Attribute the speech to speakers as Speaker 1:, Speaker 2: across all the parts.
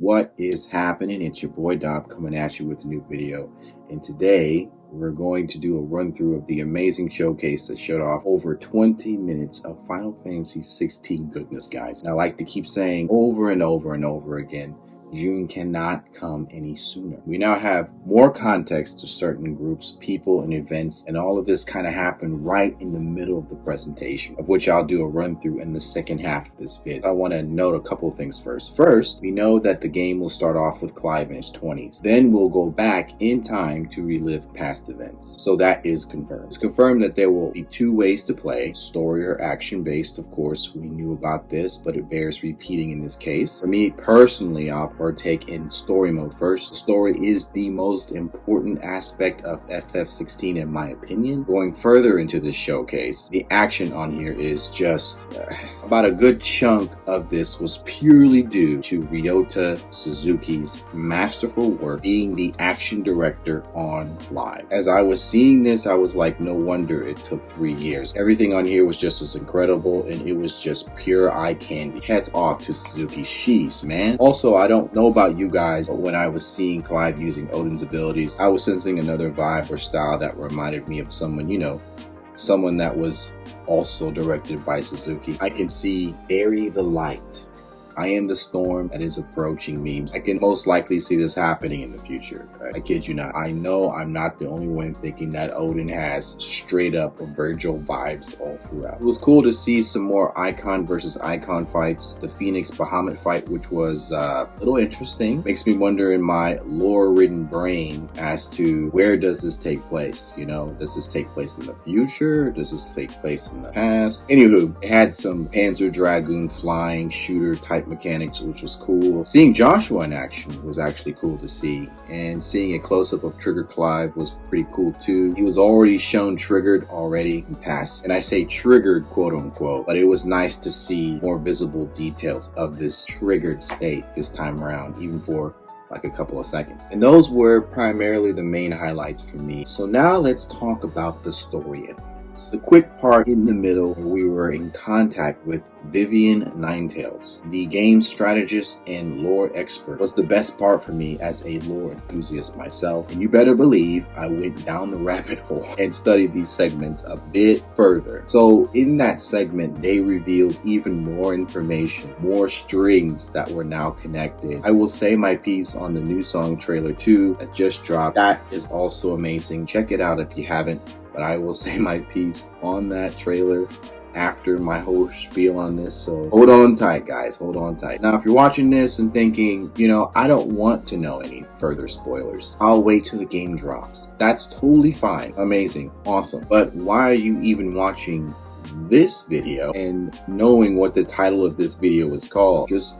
Speaker 1: What is happening? It's your boy LDAWB coming at you with a new video, and today we're going to do a run through of the amazing showcase that showed off over 20 minutes of Final Fantasy 16 goodness, guys. And I like to keep saying over and over and over again, June cannot come any sooner. We now have more context to certain groups, people, and events, and all of this kind of happened right in the middle of the presentation, of which I'll do a run through in the second half of this vid. I want to note a couple of things first. First, we know that the game will start off with Clive in his 20s. Then we'll go back in time to relive past events. So that is confirmed. It's confirmed that there will be two ways to play, story or action based. Of course, we knew about this, but it bears repeating in this case. For me personally, I'll partake in story mode first. The story is the most important aspect of FF16 in my opinion. Going further into this showcase, the action on here is just about a good chunk of this was purely due to Ryota Suzuki's masterful work being the action director on Live. As I was seeing this, I was like, no wonder it took 3 years. Everything on here was just as incredible, and it was just pure eye candy. Hats off to Suzuki. Sheesh, man. Also, I don't know about you guys, but when I was seeing Clive using Odin's abilities, I was sensing another vibe or style that reminded me of someone, you know, someone that was also directed by Suzuki. I can see Bury the Light. I am the storm that is approaching memes. I can most likely see this happening in the future. I kid you not. I know I'm not the only one thinking that Odin has straight up Virgil vibes all throughout. It was cool to see some more Icon versus Icon fights. The Phoenix Bahamut fight, which was a little interesting. Makes me wonder in my lore-ridden brain as to where does this take place? You know, does this take place in the future? Does this take place in the past? Anywho, it had some Panzer Dragoon flying shooter type mechanics, which was cool. Seeing Joshua in action was actually cool to see, and seeing a close-up of Triggered Clive was pretty cool too. He was already shown triggered already in past, and I say triggered quote unquote, but it was nice to see more visible details of this triggered state this time around, even for like a couple of seconds. And those were primarily the main highlights for me. So now let's talk about the story. The quick part in the middle where we were in contact with Vivian Ninetales, the game strategist and lore expert, was the best part for me as a lore enthusiast myself. And you better believe I went down the rabbit hole and studied these segments a bit further. So in that segment, they revealed even more information, more strings that were now connected. I will say my piece on the new song trailer 2 that just dropped. That is also amazing. Check it out if you haven't. But I will say my piece on that trailer after my whole spiel on this. So hold on tight, guys. Hold on tight. Now, if you're watching this and thinking, you know, I don't want to know any further spoilers, I'll wait till the game drops. That's totally fine. Amazing. Awesome. But why are you even watching this video and knowing what the title of this video is called? Just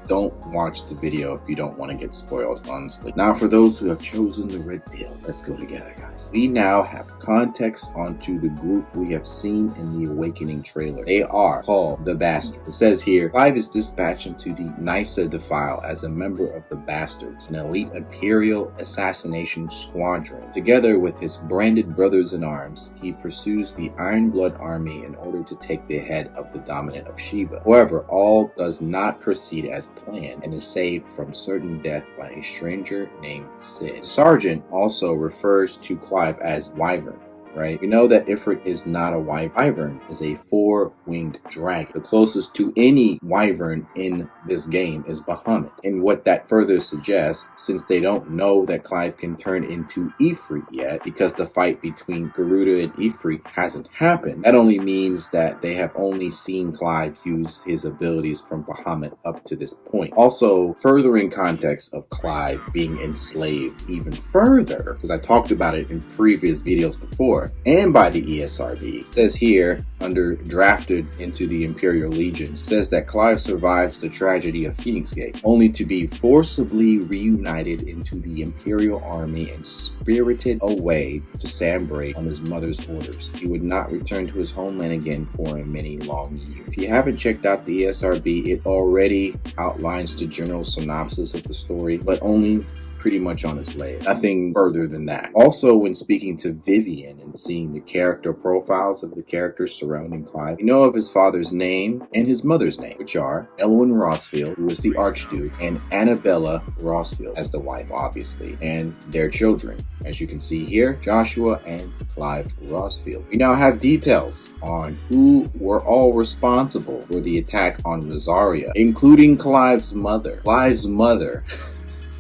Speaker 1: don't watch the video if you don't want to get spoiled, honestly. Now, for those who have chosen the red pill, let's go together, guys. We now have context onto the group we have seen in the Awakening trailer. They are called the Bastards. It says here, Clive is dispatched into the Nysa Defile as a member of the Bastards, an elite Imperial assassination squadron. Together with his branded brothers-in-arms, he pursues the Iron Blood army in order to take the head of the dominant of Sheba. However, all does not proceed as planned and is saved from certain death by a stranger named Sid. Sergeant also refers to Clive as Wyvern. Right? We know that Ifrit is not a wyvern. Wyvern is a four-winged dragon. The closest to any wyvern in this game is Bahamut. And what that further suggests, since they don't know that Clive can turn into Ifrit yet, because the fight between Garuda and Ifrit hasn't happened, that only means that they have only seen Clive use his abilities from Bahamut up to this point. Also, furthering context of Clive being enslaved even further, because I talked about it in previous videos before, and by the ESRB. It says here, under drafted into the Imperial Legion, says that Clive survives the tragedy of Phoenix Gate, only to be forcibly reunited into the Imperial army and spirited away to Sambray on his mother's orders. He would not return to his homeland again for many long years. If you haven't checked out the ESRB, it already outlines the general synopsis of the story, but only pretty much on his leg. Nothing further than that. Also, when speaking to Vivian and seeing the character profiles of the characters surrounding Clive, we know of his father's name and his mother's name, which are Elwyn Rossfield, who was the Archduke, and Annabella Rossfield as the wife, obviously, and their children. As you can see here, Joshua and Clive Rossfield. We now have details on who were all responsible for the attack on Rosaria, including Clive's mother. Clive's mother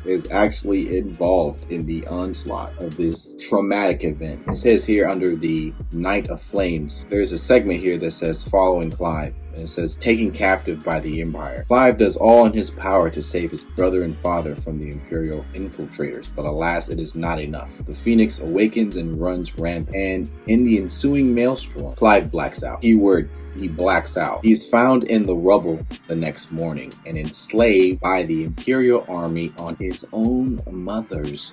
Speaker 1: is actually involved in the onslaught of this traumatic event. It says here under the Night of Flames, there's a segment here that says following Clive. And it says, taken captive by the Empire. Clive does all in his power to save his brother and father from the Imperial infiltrators, but alas, it is not enough. The Phoenix awakens and runs rampant, and in the ensuing maelstrom, Clive blacks out. Keyword, he blacks out. He is found in the rubble the next morning and enslaved by the Imperial army on his own mother's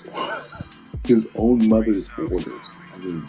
Speaker 1: orders. I mean,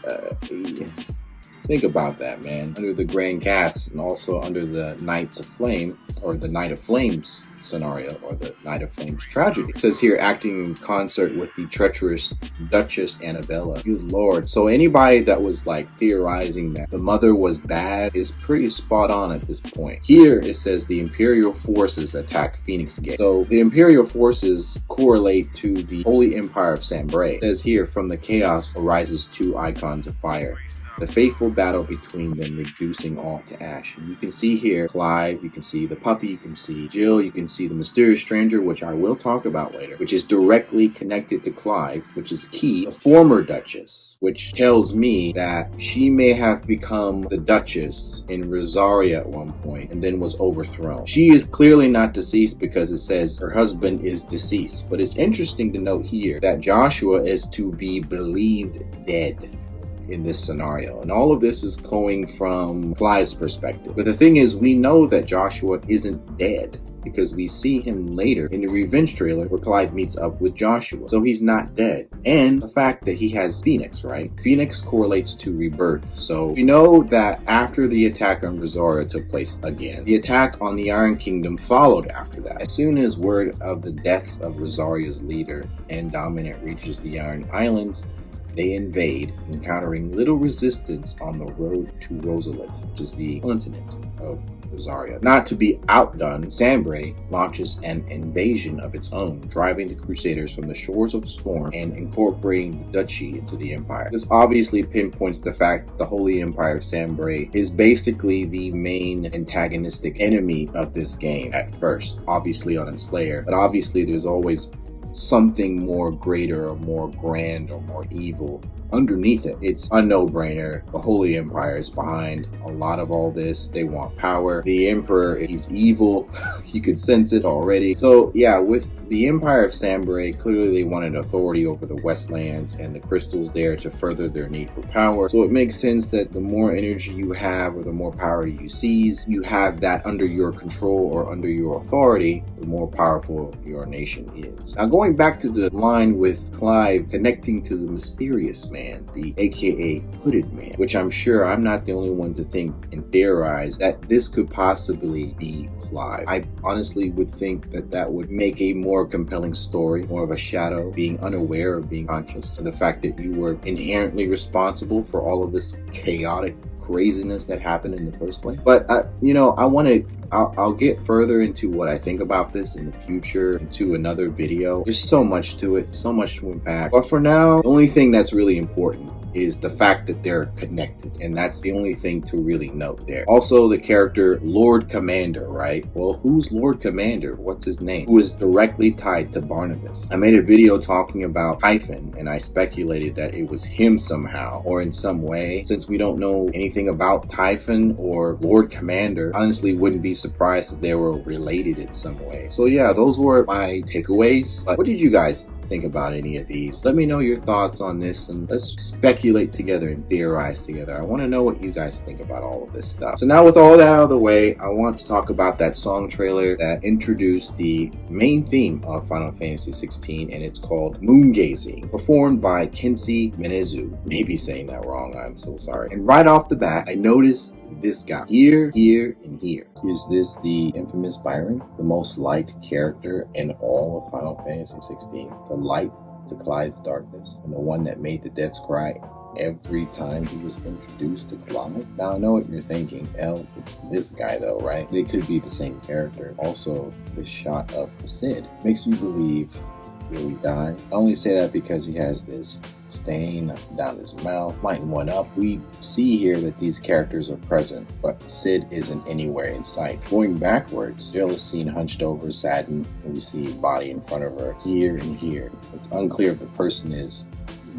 Speaker 1: think about that, man. Under the Grand Cast and also under the Knights of Flame, or the Night of Flames scenario, or the Night of Flames tragedy. It says here, acting in concert with the treacherous Duchess Annabella. Good lord. So anybody that was like theorizing that the mother was bad is pretty spot on at this point. Here it says the Imperial forces attack Phoenix Gate. So the Imperial forces correlate to the Holy Empire of Sambray. It says here, from the chaos arises two icons of fire. The faithful battle between them, reducing all to ash. And you can see here Clive, you can see the puppy, you can see Jill, you can see the mysterious stranger, which I will talk about later, which is directly connected to Clive, which is key. The former Duchess, which tells me that she may have become the Duchess in Rosaria at one point and then was overthrown. She is clearly not deceased because it says her husband is deceased. But it's interesting to note here that Joshua is to be believed dead in this scenario, and all of this is going from Clive's perspective. But the thing is, we know that Joshua isn't dead because we see him later in the revenge trailer where Clive meets up with Joshua. So he's not dead. And the fact that he has Phoenix, right? Phoenix correlates to rebirth. So we know that after the attack on Rosaria took place again, the attack on the Iron Kingdom followed after that. As soon as word of the deaths of Rosaria's leader and dominant reaches the Iron Islands, they invade, encountering little resistance on the road to Rosalith, which is the continent of Rosaria. Not to be outdone, Sambray launches an invasion of its own, driving the Crusaders from the shores of Storm and incorporating the duchy into the Empire. This obviously pinpoints the fact that the Holy Empire of Sambray is basically the main antagonistic enemy of this game at first, obviously on its layer, but obviously there's always something more greater or more grand or more evil underneath it. It's a no-brainer. The Holy Empire is behind a lot of all this. They want power. The Emperor, he's evil. You could sense it already. So yeah, with the Empire of Sambray, clearly they wanted authority over the Westlands and the crystals there to further their need for power. So it makes sense that the more energy you have or the more power you seize, you have that under your control or under your authority, the more powerful your nation is. Now going back to the line with Clive connecting to the mysterious man, the aka Hooded Man, which I'm sure I'm not the only one to think and theorize that this could possibly be Clive. I honestly would think that that would make a more compelling story, more of a shadow, being unaware of being conscious, and the fact that you were inherently responsible for all of this chaotic craziness that happened in the first place. But I'll get further into what I think about this in the future, into another video. There's so much to it, so much to unpack. But for now, the only thing that's really important is the fact that they're connected, and that's the only thing to really note there. Also, the character Lord Commander, right? Well, who's Lord Commander? What's his name? Who is directly tied to Barnabas. I made a video talking about Typhon, and I speculated that it was him somehow or in some way. Since we don't know anything about Typhon or Lord Commander, honestly wouldn't be surprised if they were related in some way. So yeah, those were my takeaways. But what did you guys think about any of these? Let me know your thoughts on this, and let's speculate together and theorize together. I want to know what you guys think about all of this stuff. So now with all that out of the way, I want to talk about that song trailer that introduced the main theme of Final Fantasy XVI, and it's called Moongazing, performed by Kenshi Minezu. Maybe saying that wrong, I'm so sorry. And right off the bat, I noticed this guy here, here, and here. Is this the infamous Byron, the most liked character in all of Final Fantasy 16? The light to Clive's darkness, and the one that made the devs cry every time he was introduced to Clive? Now I know what you're thinking, it's this guy though, right? They could be the same character. Also, the shot of Sid makes me believe will he die? I only say that because he has this stain down his mouth, lighten one up. We see here that these characters are present, but Sid isn't anywhere in sight. Going backwards, Jill is seen hunched over, saddened, and we see a body in front of her here and here. It's unclear if the person is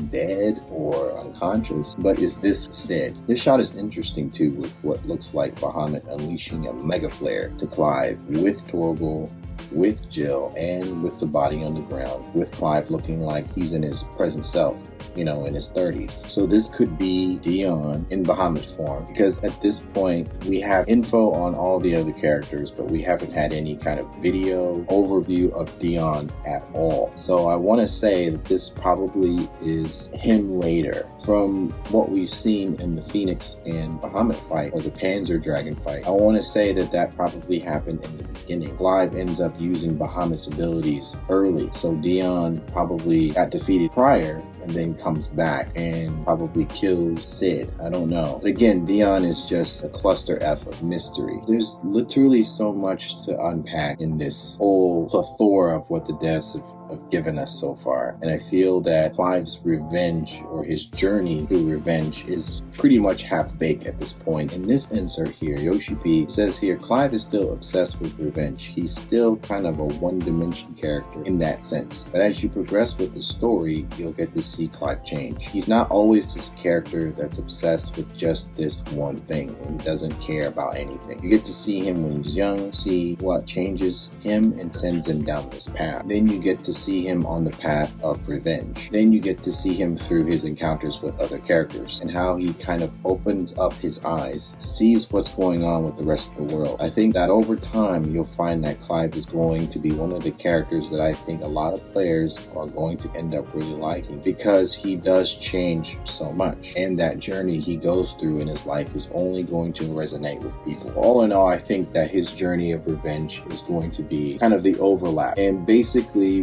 Speaker 1: dead or unconscious, but is this Sid? This shot is interesting too, with what looks like Bahamut unleashing a mega flare to Clive, with Torgal, with Jill, and with the body on the ground, with Clive looking like he's in his present self, in his 30s. So this could be Dion in Bahamut form, because at this point we have info on all the other characters, but we haven't had any kind of video overview of Dion at all. So I want to say that this probably is him later. From what we've seen in the Phoenix and Bahamut fight, or the Panzer Dragon fight, I want to say that probably happened in the beginning. Clive ends up using Bahamut's abilities early, so Dion probably got defeated prior and then comes back and probably kills Sid. I don't know. But again, Dion is just a cluster F of mystery. There's literally so much to unpack in this whole plethora of what the devs have given us so far. And I feel that Clive's revenge, or his journey through revenge, is pretty much half-baked at this point. In this insert here, Yoshi P says here, Clive is still obsessed with revenge. He's still kind of a one-dimension character in that sense. But as you progress with the story, you'll get to see Clive change. He's not always this character that's obsessed with just this one thing and doesn't care about anything. You get to see him when he's young, see what changes him and sends him down this path. Then you get to see him on the path of revenge. Then you get to see him through his encounters with other characters and how he kind of opens up his eyes, sees what's going on with the rest of the world. I think that over time you'll find that Clive is going to be one of the characters that I think a lot of players are going to end up really liking, because he does change so much, and that journey he goes through in his life is only going to resonate with people. All in all, I think that his journey of revenge is going to be kind of the overlap, and basically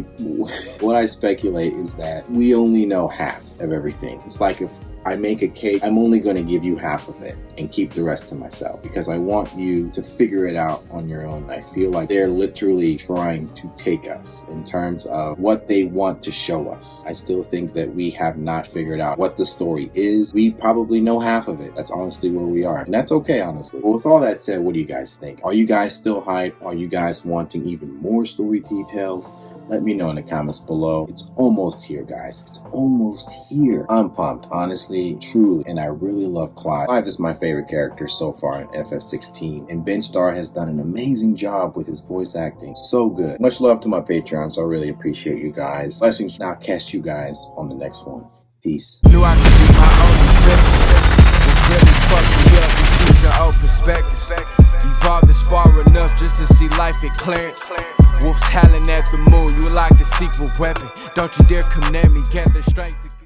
Speaker 1: what I speculate is that we only know half of everything. It's like if I make a cake, I'm only going to give you half of it and keep the rest to myself, because I want you to figure it out on your own. I feel like they're literally trying to take us in terms of what they want to show us. I still think that we have not figured out what the story is. We probably know half of it. That's honestly where we are, and that's okay, honestly. But with all that said, what do you guys think? Are you guys still hyped? Are you guys wanting even more story details? Let me know in the comments below. It's almost here, guys. It's almost here. I'm pumped, honestly, truly, and I really love Clive. Clive is my favorite character so far in FF16, and Ben Starr has done an amazing job with his voice acting. So good. Much love to my Patreons. I really appreciate you guys. Blessings. Now, catch you guys on the next one. Peace.
Speaker 2: Knew I could be my own defender. Really fucked me up and choose your own perspective. Evolved this far enough just to see life at clearance. Wolves howling at the moon, you like the secret weapon. Don't you dare come near me, gather strength to